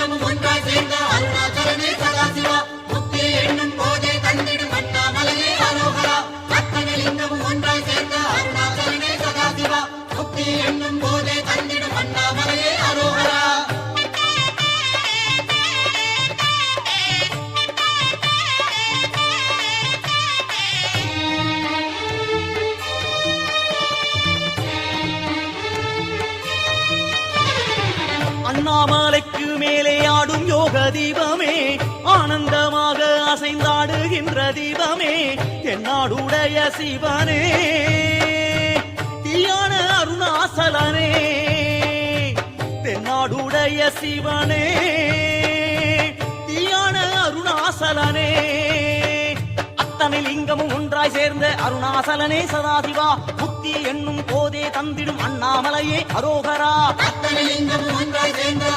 லிங்கமும் ஒன்றாய் சேர்ந்த அருணாச்சலனே சதாசிவா முக்தி என்னும் போதே தந்திடும் அண்ணாமலையே அரோகரா அத்தனை லிங்கமும் ஒன்றாய் சேர்ந்த அருணாச்சலனே சதாசிவா முக்தி என்னும் போதே தந்திடும் அண்ணாமலையே அரோகரா அண்ணாமலைக்கு மேலே ஆடும் யோக தீபமே ஆனந்தமாக அசைந்தாடுகின்ற தீபமே தென்னாடுடைய சிவனே தீயான அருணாசலனே தென்னாடுடைய சிவனே தீயான அருணாசலனே அத்தனை லிங்கமும் ஒன்றாய் சேர்ந்த அருணாசலனே சதாசிவா முக்தி என்னும் போதே தந்திடும் அண்ணாமலையே அரோகரா அத்தனை லிங்கமும் ஒன்றாய் சேர்ந்த